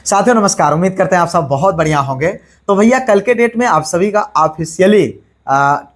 साथियों नमस्कार। उम्मीद करते हैं आप सब बहुत बढ़िया होंगे। तो भैया कल के डेट में आप सभी का ऑफिशियली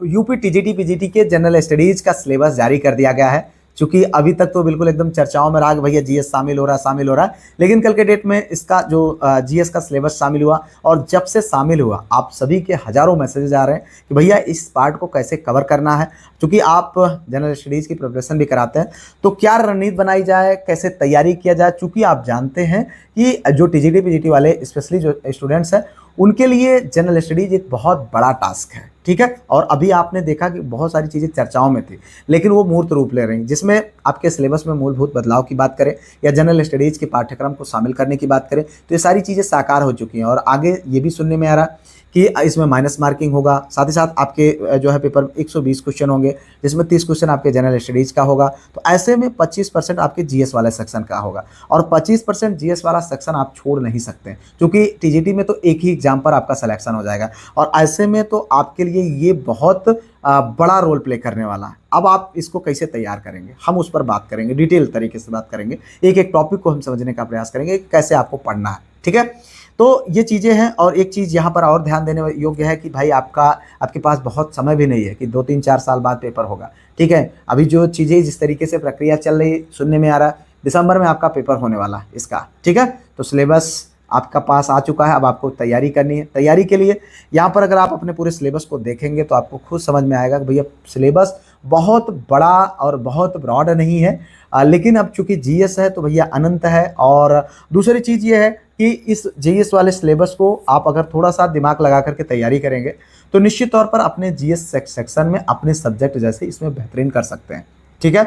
यूपी टीजीटी पीजीटी के जनरल स्टडीज का सिलेबस जारी कर दिया गया है। क्योंकि अभी तक तो बिल्कुल एकदम चर्चाओं में रहा कि भैया जीएस शामिल हो रहा है, लेकिन कल के डेट में इसका जो जीएस का सिलेबस शामिल हुआ और जब से शामिल हुआ आप सभी के हजारों मैसेजेस आ रहे हैं कि भैया इस पार्ट को कैसे कवर करना है। क्योंकि आप जनरल स्टडीज़ की प्रिपरेशन भी कराते हैं, तो क्या रणनीति बनाई जाए, कैसे तैयारी किया जाए। चूँकि आप जानते हैं कि जो टीजीटी पीजीटी वाले स्पेशली जो स्टूडेंट्स हैं उनके लिए जनरल स्टडीज एक बहुत बड़ा टास्क है, ठीक है। और अभी आपने देखा कि बहुत सारी चीज़ें चर्चाओं में थी, लेकिन वो मूर्त रूप ले रही हैं। जिसमें आपके सिलेबस में मूलभूत बदलाव की बात करें या जनरल स्टडीज़ के पाठ्यक्रम को शामिल करने की बात करें, तो ये सारी चीज़ें साकार हो चुकी हैं। और आगे ये भी सुनने में आ रहा है कि इसमें माइनस मार्किंग होगा। साथ ही साथ आपके जो है पेपर 120 क्वेश्चन होंगे, जिसमें 30 क्वेश्चन आपके जनरल स्टडीज़ का होगा। तो ऐसे में 25% आपके जीएस वाले सेक्शन का होगा और 25% जीएस वाला सेक्शन आप छोड़ नहीं सकते, क्योंकि टीजीटी में तो एक ही एग्जाम पर आपका सिलेक्शन हो जाएगा। और ऐसे में तो आपके लिए ये बहुत बड़ा रोल प्ले करने वाला है। अब आप इसको कैसे तैयार करेंगे, हम उस पर बात करेंगे, डिटेल तरीके से बात करेंगे, एक एक टॉपिक को हम समझने का प्रयास करेंगे कि कैसे आपको पढ़ना है, ठीक है। तो ये चीज़ें हैं। और एक चीज़ यहाँ पर और ध्यान देने योग्य है कि भाई आपके पास बहुत समय भी नहीं है कि 2-3-4 साल बाद पेपर होगा, ठीक है। अभी जो चीज़ें जिस तरीके से प्रक्रिया चल रही सुनने में आ रहा है, दिसंबर में आपका पेपर होने वाला है इसका, ठीक है। तो सिलेबस आपका पास आ चुका है, अब आपको तैयारी करनी है। तैयारी के लिए यहाँ पर अगर आप अपने पूरे सिलेबस को देखेंगे तो आपको खुद समझ में आएगा कि भैया सिलेबस बहुत बड़ा और बहुत ब्रॉड नहीं है, लेकिन अब चूंकि जीएस है तो भैया अनंत है। और दूसरी चीज़ ये है कि इस जीएस वाले सिलेबस को आप अगर थोड़ा सा दिमाग लगा करके तैयारी करेंगे तो निश्चित तौर पर अपने जीएस सेक्शन में अपने सब्जेक्ट जैसे इसमें बेहतरीन कर सकते हैं, ठीक है।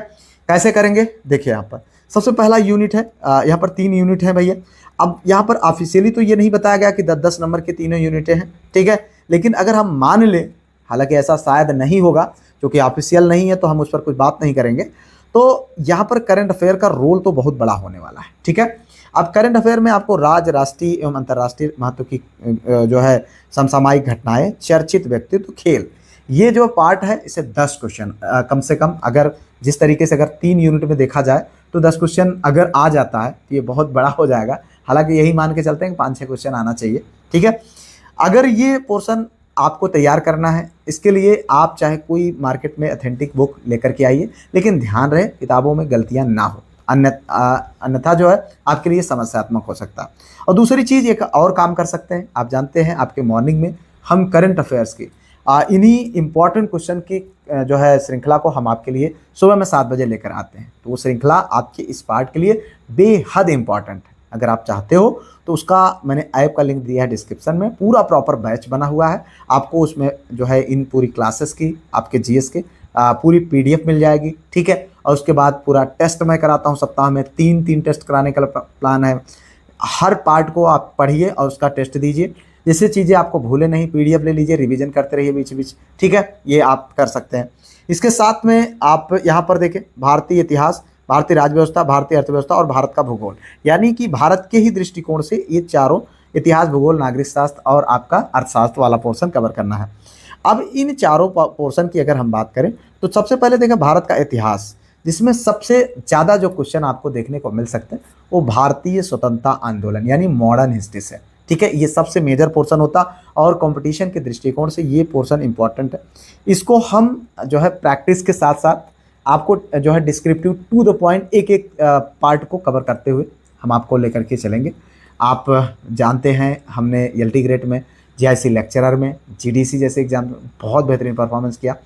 कैसे करेंगे देखिए, यहाँ पर सबसे पहला यूनिट है, यहाँ पर 3 यूनिट है भैया। अब यहाँ पर ऑफिशियली तो ये नहीं बताया गया कि 10-10 नंबर के तीनों यूनिटें हैं, ठीक है। लेकिन अगर हम मान लें, हालांकि ऐसा शायद नहीं होगा क्योंकि ऑफिशियल नहीं है तो हम उस पर कुछ बात नहीं करेंगे, तो यहाँ पर करंट अफेयर का रोल तो बहुत बड़ा होने वाला है, ठीक है। अब करंट अफेयर में आपको राज्य, राष्ट्रीय एवं अंतर्राष्ट्रीय महत्व की जो है समसामयिक घटनाएं, चर्चित व्यक्तित्व, खेल, ये जो पार्ट है इसे 10 क्वेश्चन कम से कम, अगर जिस तरीके से अगर 3 यूनिट में देखा जाए तो 10 क्वेश्चन अगर आ जाता है तो ये बहुत बड़ा हो जाएगा। हालांकि यही मान के चलते हैं कि 5-6 क्वेश्चन आना चाहिए, ठीक है। अगर ये पोर्शन आपको तैयार करना है, इसके लिए आप चाहे कोई मार्केट में ऑथेंटिक बुक लेकर के आइए, लेकिन ध्यान रहे किताबों में गलतियां ना हो, अन्यथा जो है आपके लिए समस्यात्मक हो सकता है। और दूसरी चीज़ एक और काम कर सकते हैं, आप जानते हैं आपके मॉर्निंग में हम करंट अफेयर्स की इन्हीं इम्पॉर्टेंट क्वेश्चन की जो है श्रृंखला को हम आपके लिए सुबह में 7 बजे लेकर आते हैं। तो वो श्रृंखला आपके इस पार्ट के लिए बेहद इंपॉर्टेंट है। अगर आप चाहते हो तो उसका मैंने ऐप का लिंक दिया है डिस्क्रिप्शन में, पूरा प्रॉपर बैच बना हुआ है। आपको उसमें जो है इन पूरी क्लासेस की, आपके जीएस के पूरी पीडीएफ मिल जाएगी, ठीक है। और उसके बाद पूरा टेस्ट मैं कराता हूँ, सप्ताह में 3 टेस्ट कराने का प्लान है। हर पार्ट को आप पढ़िए और उसका टेस्ट दीजिए, जिससे चीज़ें आपको भूले नहीं। पीडीएफ ले लीजिए, रिवीजन करते रहिए बीच बीच, ठीक है। ये आप कर सकते हैं। इसके साथ में आप यहाँ पर देखें भारतीय इतिहास, भारतीय राज्य व्यवस्था, भारतीय अर्थव्यवस्था और भारत का भूगोल, यानी कि भारत के ही दृष्टिकोण से ये चारों इतिहास, भूगोल, नागरिक शास्त्र और आपका अर्थशास्त्र वाला पोर्शन कवर करना है। अब इन चारों पोर्शन की अगर हम बात करें तो सबसे पहले देखें भारत का इतिहास, जिसमें सबसे ज़्यादा जो क्वेश्चन आपको देखने को मिल सकते हैं वो भारतीय स्वतंत्रता आंदोलन यानी मॉडर्न हिस्ट्री से, ठीक है। ये सबसे मेजर पोर्शन होता और कंपटीशन के दृष्टिकोण से ये पोर्शन इंपॉर्टेंट है। इसको हम जो है प्रैक्टिस के साथ साथ आपको जो है डिस्क्रिप्टिव टू द पॉइंट एक पार्ट को कवर करते हुए हम आपको लेकर के चलेंगे। आप जानते हैं हमने एलटी ग्रेड में, जीआईसी लेक्चरर में, जीडीसी जैसे एग्जाम में बहुत बेहतरीन परफॉर्मेंस किया।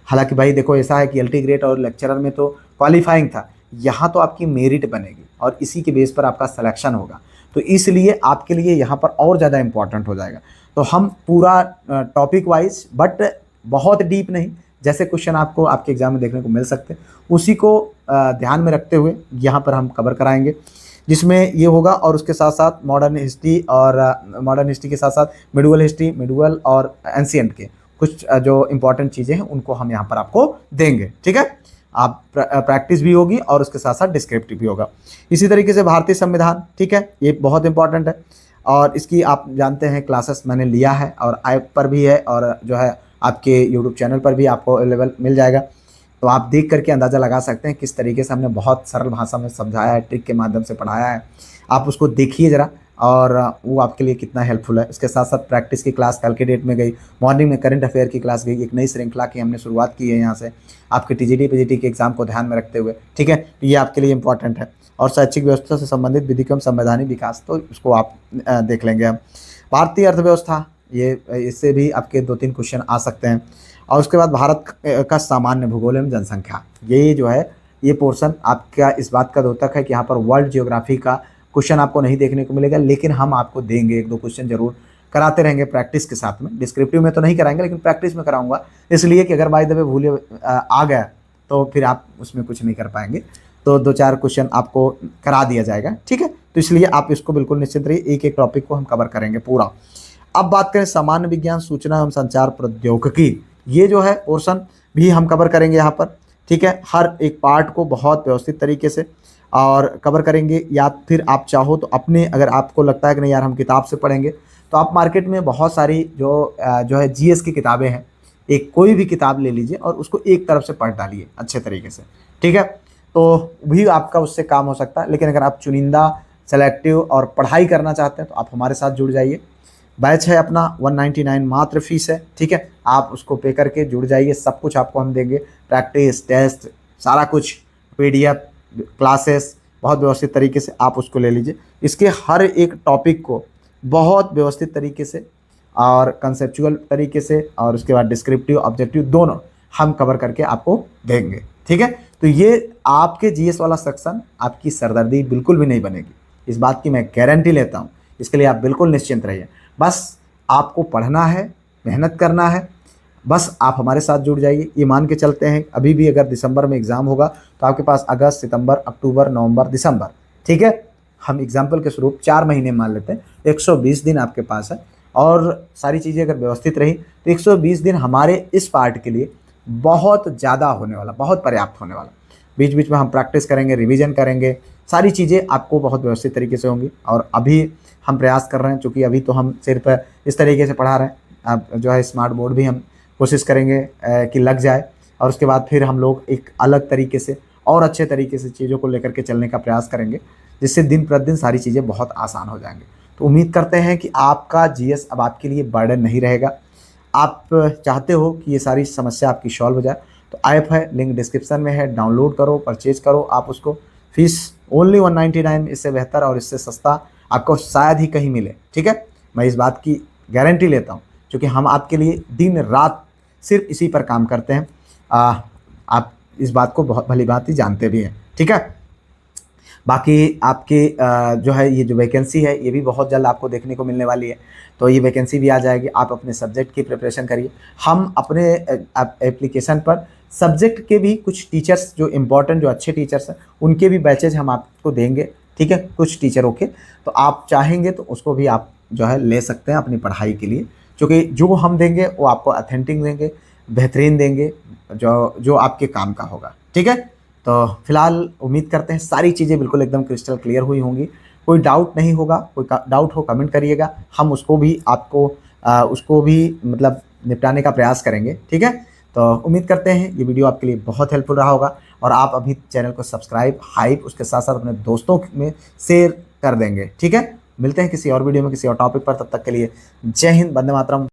हालांकि भाई देखो ऐसा है कि एलटी ग्रेड और लेक्चरर में तो क्वालिफाइंग था, यहाँ तो आपकी मेरिट बनेगी और इसी के बेस पर आपका सिलेक्शन होगा। तो इसलिए आपके लिए यहाँ पर और ज़्यादा इम्पॉर्टेंट हो जाएगा। तो हम पूरा टॉपिक वाइज, बट बहुत डीप नहीं, जैसे क्वेश्चन आपको आपके एग्जाम में देखने को मिल सकते हैं उसी को ध्यान में रखते हुए यहाँ पर हम कवर कराएंगे, जिसमें ये होगा। और उसके साथ साथ मॉडर्न हिस्ट्री और मॉडर्न हिस्ट्री के साथ साथ मिडुअल हिस्ट्री, मिडुअल और एंशिएंट के कुछ जो इंपॉर्टेंट चीज़ें हैं उनको हम यहाँ पर आपको देंगे, ठीक है। आप प्रैक्टिस भी होगी और उसके साथ साथ डिस्क्रिप्टिव भी होगा। इसी तरीके से भारतीय संविधान, ठीक है, ये बहुत इंपॉर्टेंट है और इसकी आप जानते हैं क्लासेस मैंने लिया है और ऐप पर भी है और जो है आपके यूट्यूब चैनल पर भी आपको अवेलेबल मिल जाएगा। तो आप देख करके अंदाज़ा लगा सकते हैं किस तरीके से हमने बहुत सरल भाषा में समझाया है, ट्रिक के माध्यम से पढ़ाया है। आप उसको देखिए ज़रा, और वो आपके लिए कितना हेल्पफुल है। इसके साथ साथ प्रैक्टिस की क्लास कल के डेट में गई, मॉर्निंग में करंट अफेयर की क्लास गई, एक नई श्रृंखला की हमने शुरुआत की है यहाँ से आपके टीजीटी पीजीटी के एग्जाम को ध्यान में रखते हुए, ठीक है। ये आपके लिए इंपॉर्टेंट है। और शैक्षिक व्यवस्था से संबंधित विधिक्रम संवैधानिक विकास, तो इसको आप देख लेंगे हम। भारतीय अर्थव्यवस्था, ये इससे भी आपके 2-3 क्वेश्चन आ सकते हैं। और उसके बाद भारत का सामान्य भूगोल एवं जनसंख्या, ये जो है ये पोर्शन आपका इस बात का द्योतक है कि यहाँ पर वर्ल्ड जियोग्राफी का क्वेश्चन आपको नहीं देखने को मिलेगा, लेकिन हम आपको देंगे 1-2 क्वेश्चन जरूर, कराते रहेंगे प्रैक्टिस के साथ में। डिस्क्रिप्टिव में तो नहीं कराएंगे, लेकिन प्रैक्टिस में कराऊंगा, इसलिए कि अगर बाय द वे भूले आ गया तो फिर आप उसमें कुछ नहीं कर पाएंगे। तो 2-4 क्वेश्चन आपको करा दिया जाएगा, ठीक है। तो इसलिए आप इसको बिल्कुल निश्चित रहिए, एक एक टॉपिक को हम कवर करेंगे पूरा। अब बात करें सामान्य विज्ञान, सूचना एवं संचार प्रौद्योगिकी, ये जो है पोर्शन भी हम कवर करेंगे यहाँ पर, ठीक है। हर एक पार्ट को बहुत व्यवस्थित तरीके से और कवर करेंगे। या फिर आप चाहो तो अपने, अगर आपको लगता है कि नहीं यार हम किताब से पढ़ेंगे, तो आप मार्केट में बहुत सारी जो है जीएस की किताबें हैं, एक कोई भी किताब ले लीजिए और उसको एक तरफ से पढ़ डालिए अच्छे तरीके से, ठीक है। तो भी आपका उससे काम हो सकता है। लेकिन अगर आप चुनिंदा, सेलेक्टिव और पढ़ाई करना चाहते हैं तो आप हमारे साथ जुड़ जाइए। बैच है अपना 199 मात्र फीस है, ठीक है। आप उसको पे करके जुड़ जाइए, सब कुछ आपको हम देंगे, प्रैक्टिस, टेस्ट, सारा कुछ, पीडीएफ, क्लासेस, बहुत व्यवस्थित तरीके से आप उसको ले लीजिए। इसके हर एक टॉपिक को बहुत व्यवस्थित तरीके से और कंसेप्चुअल तरीके से और उसके बाद डिस्क्रिप्टिव, ऑब्जेक्टिव दोनों हम कवर करके आपको देंगे, ठीक है। तो ये आपके जीएस वाला सेक्शन आपकी सरदर्दी बिल्कुल भी नहीं बनेगी, इस बात की मैं गारंटी लेता हूँ। इसके लिए आप बिल्कुल निश्चिंत रहिए। बस आपको पढ़ना है, मेहनत करना है, बस आप हमारे साथ जुड़ जाइए। ये मान के चलते हैं अभी भी अगर दिसंबर में एग्ज़ाम होगा तो आपके पास अगस्त, सितंबर, अक्टूबर, नवंबर, दिसंबर, ठीक है। हम एग्जाम्पल के स्वरूप 4 महीने मान लेते हैं, 120 दिन आपके पास है। और सारी चीज़ें अगर व्यवस्थित रही तो 120 दिन हमारे इस पार्ट के लिए बहुत ज़्यादा होने वाला, बहुत पर्याप्त होने वाला। बीच बीच में हम प्रैक्टिस करेंगे, रिवीजन करेंगे, सारी चीज़ें आपको बहुत व्यवस्थित तरीके से होंगी। और अभी हम प्रयास कर रहे हैं, चूँकि अभी तो हम सिर्फ इस तरीके से पढ़ा रहे हैं, अब जो है स्मार्ट बोर्ड भी हम कोशिश करेंगे कि लग जाए। और उसके बाद फिर हम लोग एक अलग तरीके से और अच्छे तरीके से चीज़ों को लेकर के चलने का प्रयास करेंगे, जिससे दिन प्रतिदिन सारी चीज़ें बहुत आसान हो जाएंगी। तो उम्मीद करते हैं कि आपका जीएस अब आपके लिए बर्डन नहीं रहेगा। आप चाहते हो कि ये सारी समस्या आपकी सॉल्व हो जाए, तो ऐप है, लिंक डिस्क्रिप्शन में है, डाउनलोड करो, परचेज करो आप उसको। फीस ओनली 199, इससे बेहतर और इससे सस्ता आपको शायद ही कहीं मिले, ठीक है। मैं इस बात की गारंटी लेता हूँ, क्योंकि हम आपके लिए दिन रात सिर्फ इसी पर काम करते हैं। आप इस बात को बहुत भली भांति जानते भी हैं, ठीक है। बाकी आपकी जो है ये जो वैकेंसी है ये भी बहुत जल्द आपको देखने को मिलने वाली है, तो ये वैकेंसी भी आ जाएगी। आप अपने सब्जेक्ट की प्रिपरेशन करिए। हम अपने एप्लीकेशन पर सब्जेक्ट के भी कुछ टीचर्स, जो इम्पोर्टेंट, जो अच्छे टीचर्स हैं, उनके भी बैचेज हम आपको देंगे, ठीक है, कुछ टीचरों के। तो आप चाहेंगे तो उसको भी आप जो है ले सकते हैं अपनी पढ़ाई के लिए, क्योंकि जो हम देंगे वो आपको ऑथेंटिक देंगे, बेहतरीन देंगे, जो आपके काम का होगा, ठीक है। तो फिलहाल उम्मीद करते हैं सारी चीज़ें बिल्कुल एकदम क्रिस्टल क्लियर हुई होंगी। कोई डाउट नहीं होगा, कोई डाउट हो कमेंट करिएगा, हम उसको भी आपको उसको भी मतलब निपटाने का प्रयास करेंगे, ठीक है। तो उम्मीद करते हैं ये वीडियो आपके लिए बहुत हेल्पफुल रहा होगा और आप अभी चैनल को सब्सक्राइब, हाइप, उसके साथ साथ अपने दोस्तों में शेयर कर देंगे, ठीक है। मिलते हैं किसी और वीडियो में किसी और टॉपिक पर, तब तक के लिए जय हिंद, वंदे मातरम।